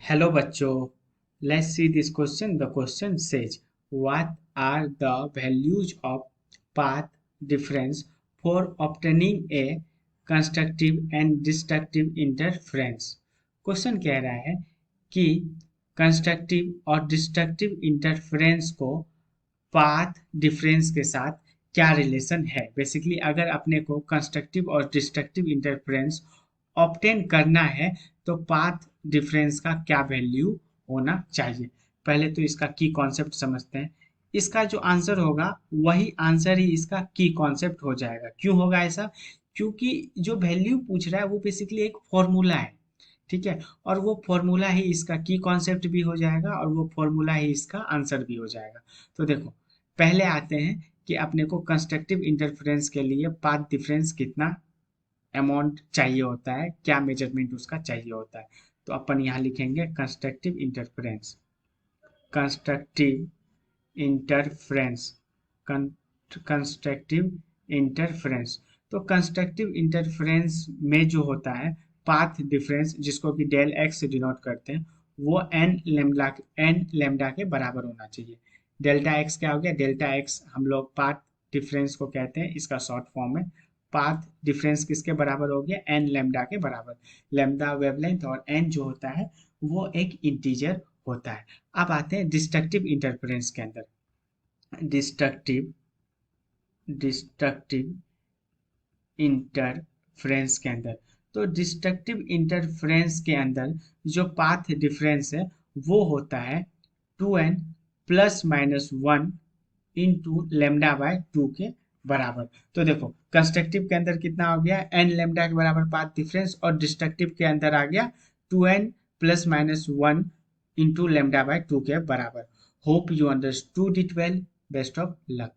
Hello बच्चों, let's see this question. The question says, what are the values of path difference for obtaining a constructive and destructive interference? Question कह रहा है कि constructive और destructive interference को path difference के साथ क्या रिलेशन है। बेसिकली अगर अपने को कंस्ट्रक्टिव और डिस्ट्रक्टिव इंटरफेरेंस ऑब्टेन करना है तो पाथ डिफरेंस का क्या वैल्यू होना चाहिए। पहले तो इसका की कॉन्सेप्ट समझते हैं। इसका जो आंसर होगा वही आंसर ही इसका की कॉन्सेप्ट हो जाएगा। क्यों होगा ऐसा? क्योंकि जो वैल्यू पूछ रहा है वो बेसिकली एक फॉर्मूला है, ठीक है, और वो फॉर्मूला ही इसका की कॉन्सेप्ट भी हो जाएगा और वो फॉर्मूला ही इसका आंसर भी हो जाएगा। तो देखो, पहले आते हैं कि अपने को कंस्ट्रक्टिव इंटरफेरेंस के लिए पाथ डिफरेंस कितना अमाउंट चाहिए होता है, क्या मेजरमेंट उसका चाहिए होता है। तो अपन यहाँ लिखेंगे constructive interference, constructive interference, constructive interference. तो कंस्ट्रक्टिव इंटरफेरेंस में जो होता है पाथ डिफरेंस, जिसको कि डेल एक्स से डिनोट करते हैं, वो एन लेमडा के बराबर होना चाहिए। डेल्टा एक्स क्या हो गया? डेल्टा एक्स हम लोग पाथ डिफरेंस को कहते हैं, इसका शॉर्ट फॉर्म है। पाथ डिफरेंस किसके बराबर हो गया? एन लेमडा के बराबर। लेमडा वेवलेंथ और एन जो होता है वो एक इंटीजर होता है। अब आते हैं डिस्ट्रक्टिव इंटरफेरेंस के अंदर। डिस्ट्रक्टिव डिस्ट्रक्टिव इंटरफेरेंस के अंदर, तो डिस्ट्रक्टिव इंटरफेरेंस के अंदर जो पाथ डिफरेंस है वो होता है 2n plus minus 1 into lambda by 2 के बराबर। तो देखो, कंस्ट्रक्टिव के अंदर कितना हो गया? एन लेमडा के बराबर पाथ डिफरेंस, और डिस्ट्रक्टिव के अंदर आ गया 2n plus minus 1 into lambda by 2 के बराबर। Hope you understood it well. Best of luck.